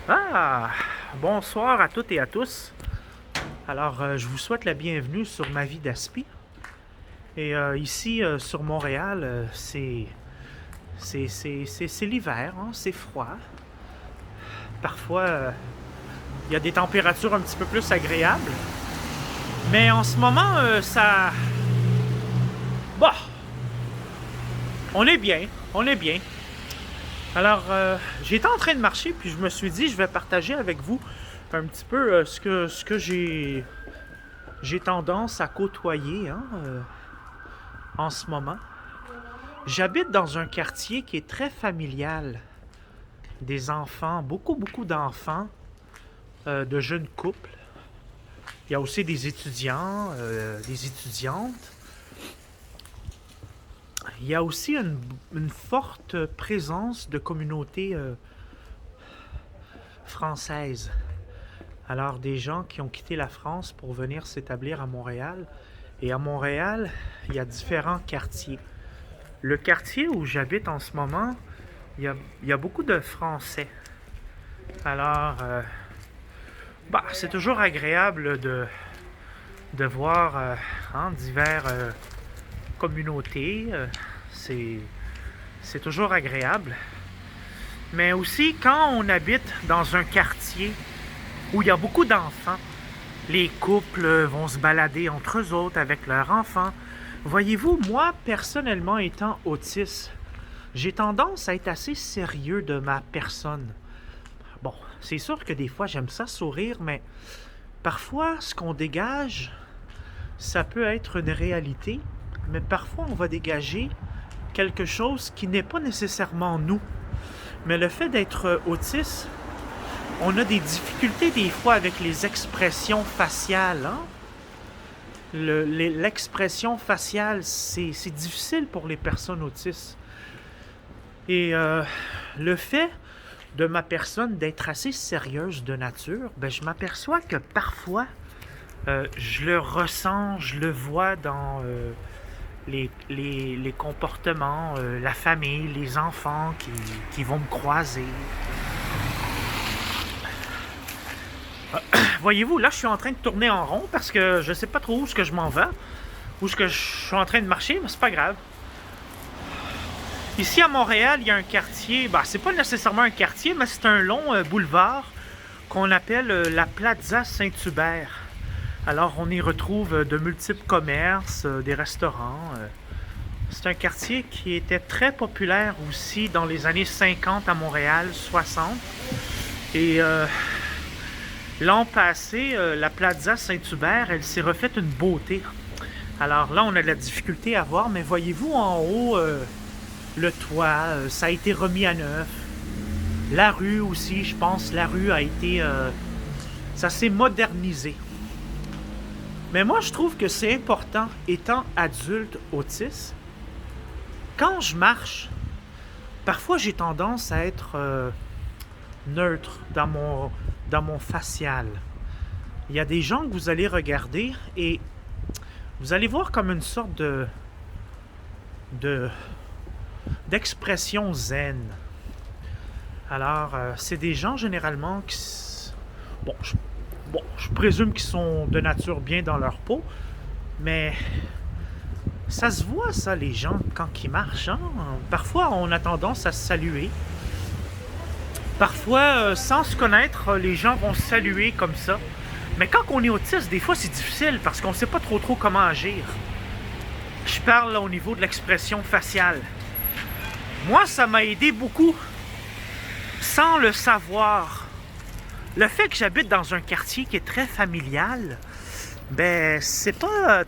Ah, bonsoir à toutes et à tous. Alors, je vous souhaite la bienvenue sur ma vie d'aspi. Et ici, sur Montréal, c'est l'hiver, hein, c'est froid. Parfois, il y a des températures un petit peu plus agréables. Mais en ce moment, Bah, on est bien, on est bien. Alors, j'étais en train de marcher, puis je me suis dit, je vais partager avec vous un petit peu ce que j'ai tendance à côtoyer, hein, en ce moment. J'habite dans un quartier qui est très familial. Des enfants, beaucoup d'enfants, de jeunes couples. Il y a aussi des étudiants, des étudiantes. Il y a aussi une forte présence de communautés françaises. Alors, des gens qui ont quitté la France pour venir s'établir à Montréal. Et à Montréal, il y a différents quartiers. Le quartier où j'habite en ce moment, il y a beaucoup de Français. Alors, c'est toujours agréable de voir divers communautés. C'est toujours agréable. Mais aussi, quand on habite dans un quartier où il y a beaucoup d'enfants, les couples vont se balader entre eux autres avec leurs enfants. Voyez-vous, moi, personnellement étant autiste, j'ai tendance à être assez sérieux de ma personne. Bon, c'est sûr que des fois, j'aime ça sourire, mais parfois, ce qu'on dégage, ça peut être une réalité, mais parfois, on va dégager quelque chose qui n'est pas nécessairement nous. Mais le fait d'être autiste, on a des difficultés des fois avec les expressions faciales. Hein? L'expression faciale, c'est difficile pour les personnes autistes. Et le fait de ma personne d'être assez sérieuse de nature, je m'aperçois que parfois, je le ressens, je le vois dans les comportements, la famille, les enfants qui vont me croiser. Voyez-vous, là, je suis en train de tourner en rond parce que je sais pas trop où est-ce que je m'en vais, où est-ce que je suis en train de marcher, mais c'est pas grave. Ici, à Montréal, il y a un quartier, c'est pas nécessairement un quartier, mais c'est un long boulevard qu'on appelle la Plaza Saint-Hubert. Alors, on y retrouve de multiples commerces, des restaurants. C'est un quartier qui était très populaire aussi dans les années 50 à Montréal, 60. Et l'an passé, la Plaza Saint-Hubert, elle s'est refaite une beauté. Alors là, on a de la difficulté à voir, mais voyez-vous en haut, le toit, ça a été remis à neuf. La rue aussi, je pense, la rue a été... ça s'est modernisé. Mais moi, je trouve que c'est important, étant adulte autiste, quand je marche, parfois j'ai tendance à être neutre dans mon facial. Il y a des gens que vous allez regarder et vous allez voir comme une sorte d'expression zen. Alors, c'est des gens généralement qui... je présume qu'ils sont de nature bien dans leur peau, mais ça se voit, ça, les gens, quand ils marchent. Hein? Parfois, on a tendance à se saluer. Parfois, sans se connaître, les gens vont se saluer comme ça. Mais quand on est autiste, des fois, c'est difficile parce qu'on ne sait pas trop comment agir. Je parle là, au niveau de l'expression faciale. Moi, ça m'a aidé beaucoup, sans le savoir. Le fait que j'habite dans un quartier qui est très familial, c'est pas...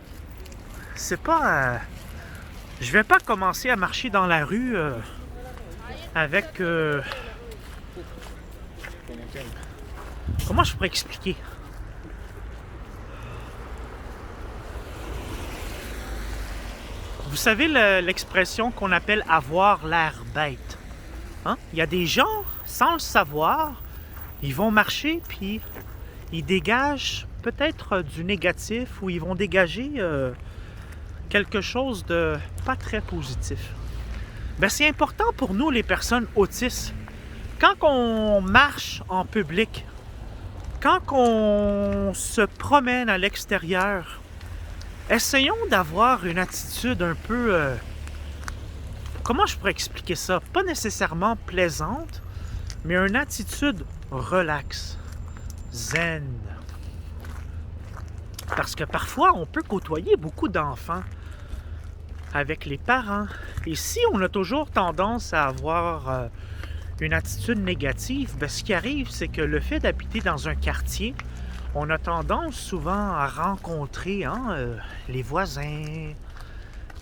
je vais pas commencer à marcher dans la rue avec... comment je pourrais expliquer? Vous savez l'expression qu'on appelle avoir l'air bête. Hein? Il y a des gens, sans le savoir, ils vont marcher puis ils dégagent peut-être du négatif ou ils vont dégager quelque chose de pas très positif. C'est important pour nous, les personnes autistes, Quand on marche en public, quand on se promène à l'extérieur, essayons d'avoir une attitude un peu... comment je pourrais expliquer ça? Pas nécessairement plaisante, mais une attitude relaxe, zen. Parce que parfois, on peut côtoyer beaucoup d'enfants avec les parents. Et si on a toujours tendance à avoir une attitude négative, bien, ce qui arrive, c'est que le fait d'habiter dans un quartier, on a tendance souvent à rencontrer les voisins,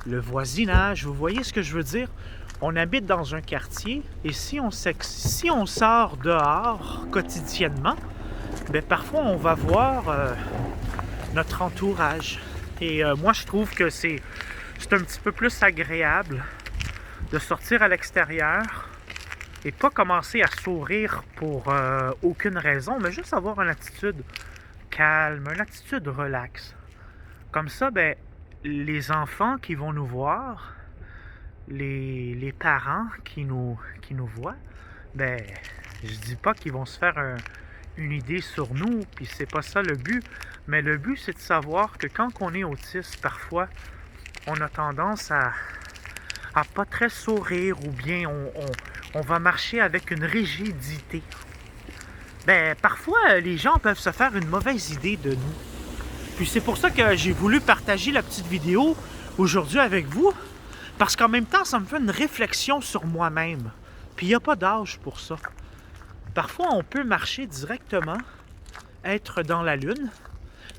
le voisinage. Vous voyez ce que je veux dire? On habite dans un quartier et si on sort dehors quotidiennement, bien, parfois on va voir notre entourage. Et moi, je trouve que c'est un petit peu plus agréable de sortir à l'extérieur et pas commencer à sourire pour aucune raison, mais juste avoir une attitude calme, une attitude relaxe. Comme ça, ben, les enfants qui vont nous voir, les parents qui nous voient, ben, je dis pas qu'ils vont se faire une idée sur nous, puis c'est pas ça le but, mais le but c'est de savoir que quand on est autiste, parfois, on a tendance à pas très sourire ou bien on va marcher avec une rigidité. Ben, parfois, les gens peuvent se faire une mauvaise idée de nous. Puis c'est pour ça que j'ai voulu partager la petite vidéo aujourd'hui avec vous, parce qu'en même temps, ça me fait une réflexion sur moi-même. Puis il n'y a pas d'âge pour ça. Parfois, on peut marcher directement, être dans la lune.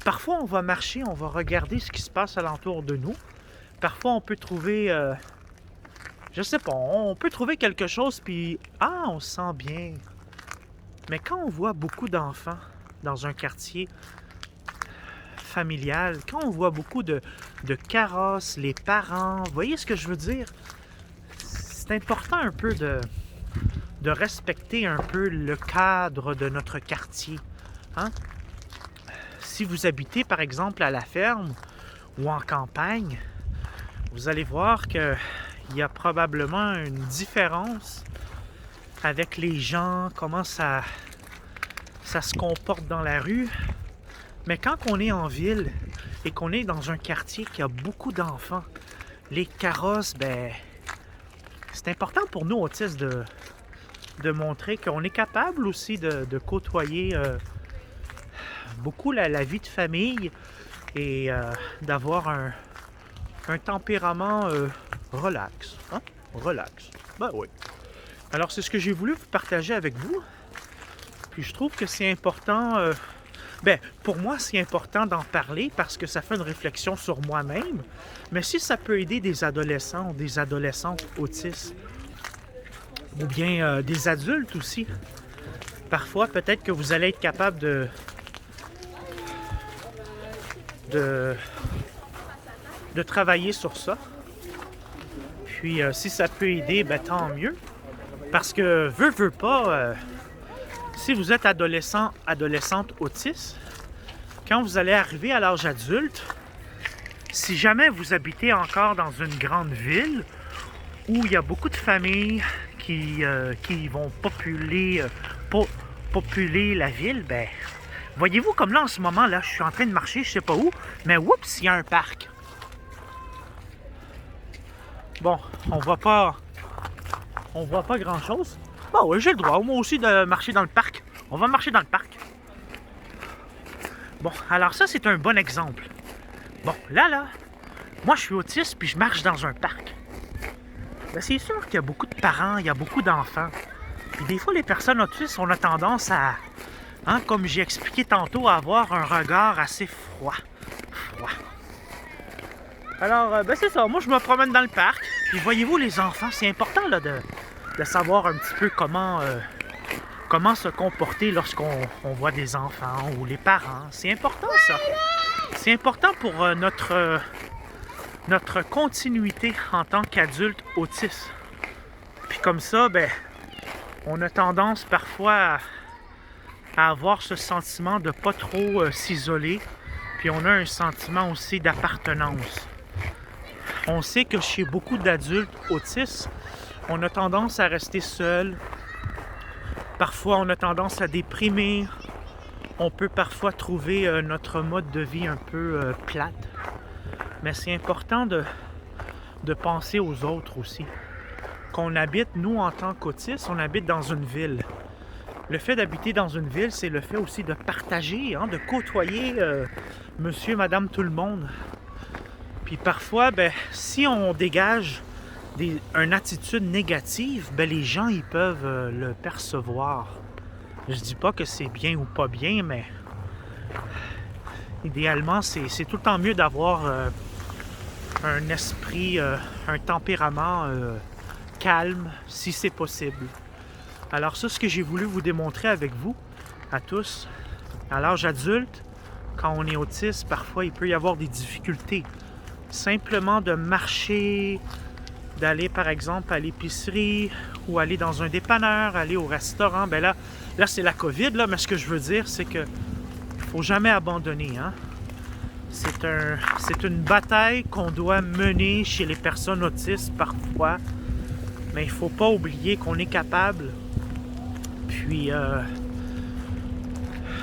Parfois, on va marcher, on va regarder ce qui se passe alentour de nous. Parfois, on peut trouver, je sais pas, on peut trouver quelque chose, puis on se sent bien. Mais quand on voit beaucoup d'enfants dans un quartier familial, quand on voit beaucoup de carrosses, les parents, vous voyez ce que je veux dire? C'est important un peu de respecter un peu le cadre de notre quartier. Hein? Si vous habitez par exemple à la ferme ou en campagne, vous allez voir qu'il y a probablement une différence avec les gens, comment ça se comporte dans la rue. Mais quand on est en ville et qu'on est dans un quartier qui a beaucoup d'enfants, les carrosses, ben, c'est important pour nous autistes de montrer qu'on est capable aussi de côtoyer beaucoup la vie de famille et d'avoir un tempérament relax. Hein? Relax. Ben oui. Alors, c'est ce que j'ai voulu vous partager avec vous. Puis je trouve que c'est important... ben, pour moi, c'est important d'en parler parce que ça fait une réflexion sur moi-même. Mais si ça peut aider des adolescents ou des adolescentes autistes, ou bien des adultes aussi, parfois, peut-être que vous allez être capable de travailler sur ça. Puis, si ça peut aider, ben, tant mieux. Parce que, veut pas, si vous êtes adolescent, adolescente autiste, quand vous allez arriver à l'âge adulte, si jamais vous habitez encore dans une grande ville où il y a beaucoup de familles qui vont populer la ville, ben, voyez-vous comme là en ce moment, là, je suis en train de marcher, je sais pas où, mais oups, il y a un parc. Bon, on voit pas grand-chose. Bon, oui, j'ai le droit, moi aussi, de marcher dans le parc. On va marcher dans le parc. Bon, alors ça, c'est un bon exemple. Bon, là, moi, je suis autiste, puis je marche dans un parc. Ben, c'est sûr qu'il y a beaucoup de parents, il y a beaucoup d'enfants. Puis des fois, les personnes autistes, on a tendance à, comme j'ai expliqué tantôt, à avoir un regard assez froid. Alors, ben c'est ça. Moi, je me promène dans le parc. Puis voyez-vous, les enfants, c'est important là, de savoir un petit peu comment se comporter lorsqu'on voit des enfants ou les parents. C'est important, ça. C'est important pour notre continuité en tant qu'adulte autiste. Puis comme ça, ben, on a tendance parfois à avoir ce sentiment de pas trop s'isoler. Puis on a un sentiment aussi d'appartenance. On sait que chez beaucoup d'adultes autistes, on a tendance à rester seul Parfois, on a tendance à déprimer. On peut parfois trouver notre mode de vie un peu plate. Mais c'est important de penser aux autres aussi. Qu'on habite, nous, en tant qu'autistes, on habite dans une ville. Le fait d'habiter dans une ville, c'est le fait aussi de partager, hein, de côtoyer monsieur, madame, tout le monde. Puis parfois, si on dégage une attitude négative, les gens, ils peuvent le percevoir. Je dis pas que c'est bien ou pas bien, mais idéalement, c'est tout le temps mieux d'avoir un esprit, un tempérament calme, si c'est possible. Alors ça, ce que j'ai voulu vous démontrer avec vous, à tous, à l'âge adulte, quand on est autiste, parfois il peut y avoir des difficultés. Simplement de marcher, d'aller par exemple à l'épicerie ou aller dans un dépanneur, aller au restaurant. Là c'est la COVID, là, mais ce que je veux dire, c'est que faut jamais abandonner. Hein? C'est une bataille qu'on doit mener chez les personnes autistes parfois, mais il ne faut pas oublier qu'on est capable. Puis,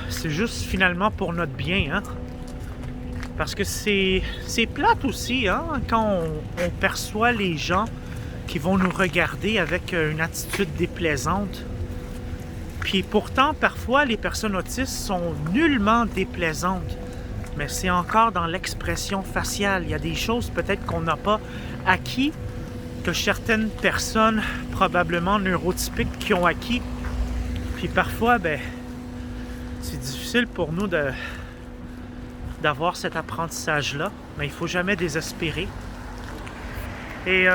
c'est juste finalement pour notre bien. Hein? Parce que c'est plate aussi, hein? Quand on perçoit les gens qui vont nous regarder avec une attitude déplaisante. Puis pourtant, parfois, les personnes autistes sont nullement déplaisantes. Mais c'est encore dans l'expression faciale. Il y a des choses peut-être qu'on n'a pas acquis, que certaines personnes, probablement neurotypiques, qui ont acquis. Puis parfois, c'est difficile pour nous d'avoir cet apprentissage-là. Mais il ne faut jamais désespérer. Et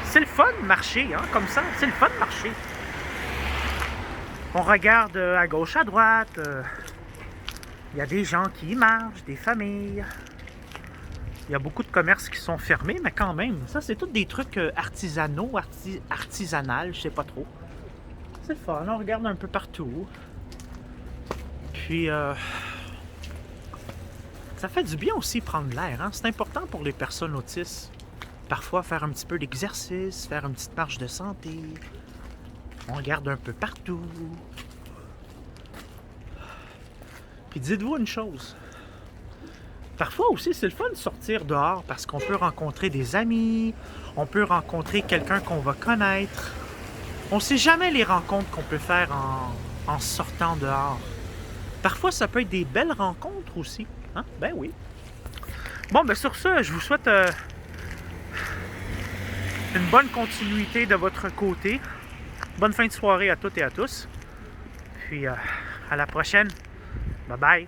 c'est le fun de marcher, hein, comme ça. C'est le fun de marcher. On regarde à gauche, à droite. Il y a des gens qui y marchent, des familles. Il y a beaucoup de commerces qui sont fermés, mais quand même, ça, c'est tous des trucs artisanaux, artisanales, je sais pas trop. C'est le fun, on regarde un peu partout. Puis, ça fait du bien aussi prendre l'air. Hein? C'est important pour les personnes autistes. Parfois, faire un petit peu d'exercice, faire une petite marche de santé. On regarde un peu partout. Puis dites-vous une chose. Parfois aussi, c'est le fun de sortir dehors parce qu'on peut rencontrer des amis, on peut rencontrer quelqu'un qu'on va connaître. On ne sait jamais les rencontres qu'on peut faire en sortant dehors. Parfois, ça peut être des belles rencontres aussi. Hein? Ben oui. Bon, sur ça, je vous souhaite une bonne continuité de votre côté. Bonne fin de soirée à toutes et à tous. Puis à la prochaine. Bye bye.